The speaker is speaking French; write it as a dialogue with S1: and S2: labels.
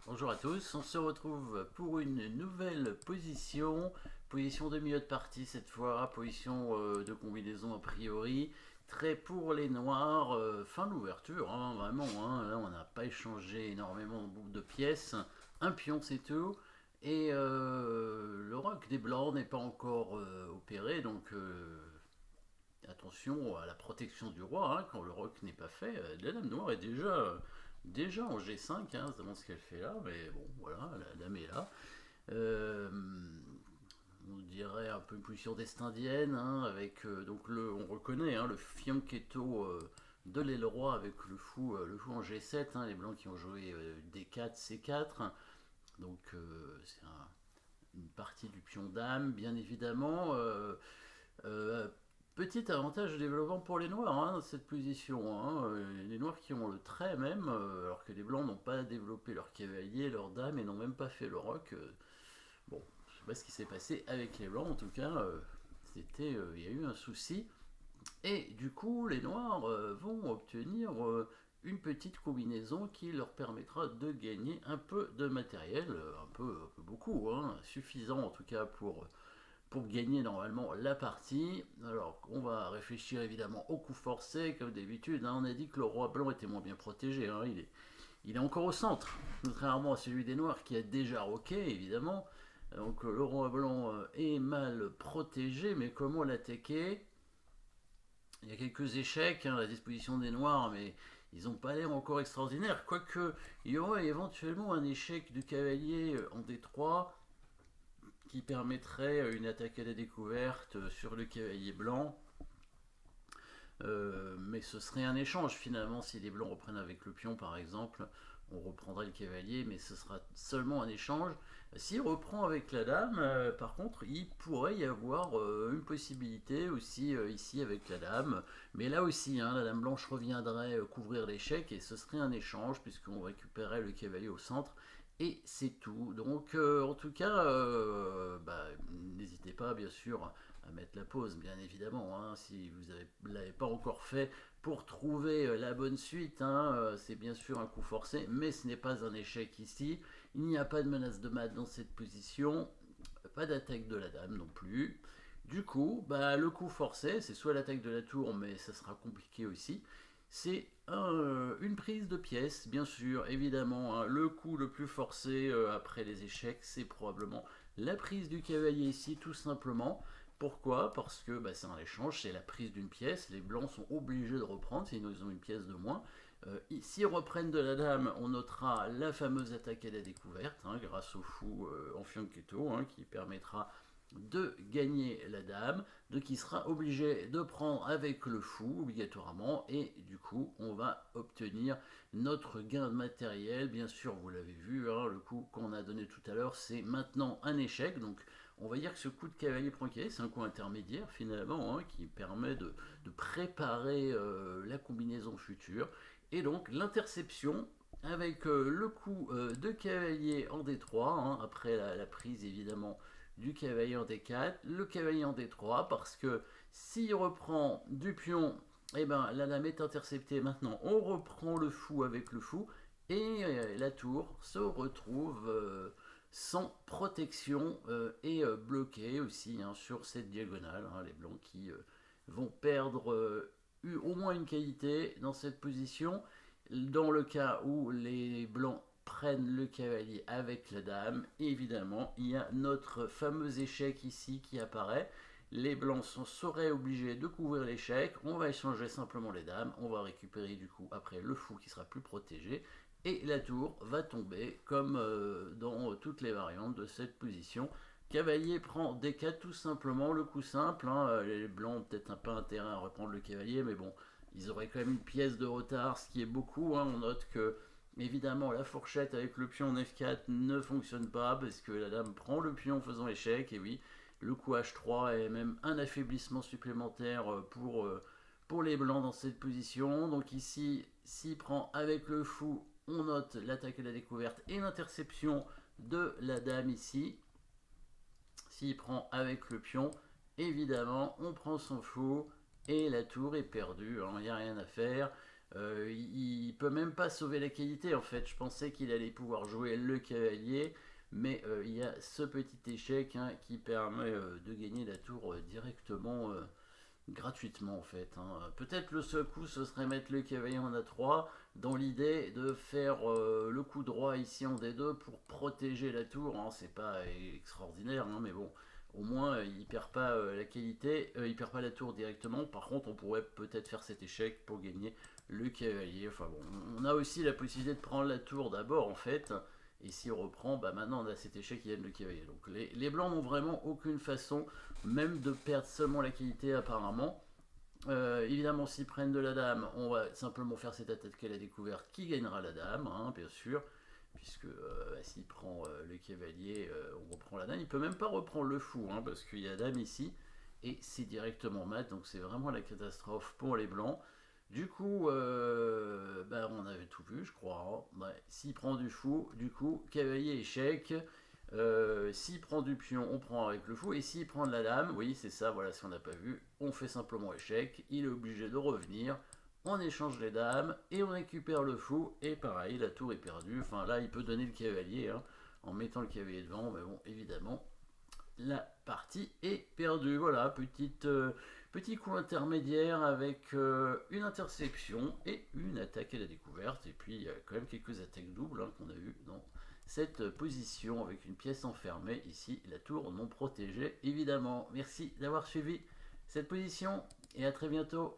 S1: Bonjour à tous, on se retrouve pour une nouvelle position de milieu de partie cette fois, position de combinaison a priori, très pour les noirs, fin d'ouverture, hein, vraiment, hein, là on n'a pas échangé énormément de pièces, un pion c'est tout, et le roc des blancs n'est pas encore opéré, donc attention à la protection du roi, hein, quand le roc n'est pas fait. La dame noire est déjà en G5, hein, se demande ce qu'elle fait là, mais bon, voilà, la dame est là. Euh, on dirait un peu une position d'est indienne, hein, avec donc on reconnaît hein, le fianchetto de l'aile roi avec le fou en G7, hein, les blancs qui ont joué D4, C4, hein. Donc c'est une partie du pion dame, bien évidemment. Euh, Petit avantage de développement pour les noirs hein, dans cette position. Hein. Les noirs qui ont le trait même, alors que les blancs n'ont pas développé leur cavalier, leur dame et n'ont même pas fait le roc. Bon, je sais pas ce qui s'est passé avec les blancs, en tout cas, il y a eu un souci. Et du coup, les noirs vont obtenir une petite combinaison qui leur permettra de gagner un peu de matériel, un peu beaucoup, hein, suffisant en tout cas pour gagner normalement la partie. Alors, on va réfléchir évidemment au coup forcé, comme d'habitude. Hein. On a dit que le roi blanc était moins bien protégé. Hein. Il est encore au centre, contrairement à celui des noirs qui a déjà roqué, évidemment. Donc, le roi blanc est mal protégé, mais comment l'attaquer? Il y a quelques échecs hein, à la disposition des noirs, mais ils n'ont pas l'air encore extraordinaires. Quoique, il y aurait éventuellement un échec du cavalier en D3 qui permettrait une attaque à la découverte sur le cavalier blanc. Mais ce serait un échange finalement si les blancs reprennent avec le pion par exemple. On reprendrait le cavalier, mais ce sera seulement un échange. S'il reprend avec la dame, par contre, il pourrait y avoir une possibilité aussi ici avec la dame. Mais là aussi, hein, la dame blanche reviendrait couvrir l'échec et ce serait un échange puisqu'on récupérait le cavalier au centre. Et c'est tout. Donc, en tout cas, n'hésitez pas, bien sûr, à mettre la pause, bien évidemment, hein, si vous ne l'avez pas encore fait, pour trouver la bonne suite. Hein, c'est bien sûr un coup forcé, mais ce n'est pas un échec ici. Il n'y a pas de menace de mat dans cette position, pas d'attaque de la dame non plus. Du coup, le coup forcé, c'est soit l'attaque de la tour, mais ça sera compliqué aussi. C'est une prise de pièce, bien sûr, évidemment. Hein. Le coup le plus forcé après les échecs, c'est probablement la prise du cavalier ici, tout simplement. Pourquoi? Parce que c'est un échange, c'est la prise d'une pièce. Les blancs sont obligés de reprendre, sinon ils ont une pièce de moins. S'ils reprennent de la dame, on notera la fameuse attaque à la découverte, hein, grâce au fou en fianchetto, hein, qui permettra de gagner la dame, de qui sera obligé de prendre avec le fou obligatoirement, et du coup on va obtenir notre gain de matériel. Bien sûr, vous l'avez vu, hein, le coup qu'on a donné tout à l'heure, c'est maintenant un échec, donc on va dire que ce coup de cavalier prend cavalier, c'est un coup intermédiaire finalement, hein, qui permet de préparer la combinaison future, et donc l'interception avec le coup de cavalier en D3, hein, après la prise évidemment du cavalier en D4, le cavalier en D3, parce que s'il reprend du pion, eh ben, la dame est interceptée. Maintenant, on reprend le fou avec le fou, et la tour se retrouve sans protection et bloquée aussi hein, sur cette diagonale. Hein, les blancs qui vont perdre au moins une qualité dans cette position. Dans le cas où les blancs prennent le cavalier avec la dame, évidemment, il y a notre fameux échec ici qui apparaît. Les blancs seraient obligés de couvrir l'échec. On va échanger simplement les dames. On va récupérer du coup après le fou qui sera plus protégé. Et la tour va tomber comme dans toutes les variantes de cette position. Cavalier prend D4 tout simplement, le coup simple. Hein. Les blancs ont peut-être un peu intérêt à reprendre le cavalier, mais bon, ils auraient quand même une pièce de retard, ce qui est beaucoup. Hein. On note que, évidemment, la fourchette avec le pion en F4 ne fonctionne pas parce que la dame prend le pion en faisant échec. Et oui, le coup H3 est même un affaiblissement supplémentaire pour les blancs dans cette position. Donc ici, s'il prend avec le fou, on note l'attaque et la découverte et l'interception de la dame ici. S'il prend avec le pion, évidemment, on prend son fou et la tour est perdue. Il n'y a rien à faire. Il peut même pas sauver la qualité en fait. Je pensais qu'il allait pouvoir jouer le cavalier, mais il y a ce petit échec hein, qui permet de gagner la tour directement gratuitement en fait, hein. Peut-être le seul coup ce serait mettre le cavalier en A3 dans l'idée de faire le coup droit ici en D2 pour protéger la tour, hein. C'est pas extraordinaire hein, mais bon, au moins il perd pas la qualité, il perd pas la tour directement. Par contre on pourrait peut-être faire cet échec pour gagner le cavalier. Enfin bon, on a aussi la possibilité de prendre la tour d'abord en fait. Et si on reprend, bah maintenant on a cet échec qui gagne le cavalier. Donc les blancs n'ont vraiment aucune façon même de perdre seulement la qualité apparemment. Évidemment, s'ils prennent de la dame, on va simplement faire cette attaque à la découverte qui gagnera la dame, hein, bien sûr, puisque s'il prend le cavalier, on reprend la dame. Il peut même pas reprendre le fou, hein, parce qu'il y a dame ici, et c'est directement mat, donc c'est vraiment la catastrophe pour les blancs. Du coup, bah, on avait tout vu, je crois, hein. Ouais, s'il prend du fou, du coup, cavalier échec. S'il prend du pion, on prend avec le fou. Et s'il prend de la dame, oui, c'est ça, voilà, si on n'a pas vu, on fait simplement échec. Il est obligé de revenir. On échange les dames et on récupère le fou. Et pareil, la tour est perdue. Enfin, là, il peut donner le cavalier hein, en mettant le cavalier devant. Mais bon, évidemment, la partie est perdue. Voilà, petit coup intermédiaire avec une intersection et une attaque à la découverte. Et puis, il y a quand même quelques attaques doubles hein, qu'on a vues dans cette position avec une pièce enfermée. Ici, la tour non protégée, évidemment. Merci d'avoir suivi cette position et à très bientôt.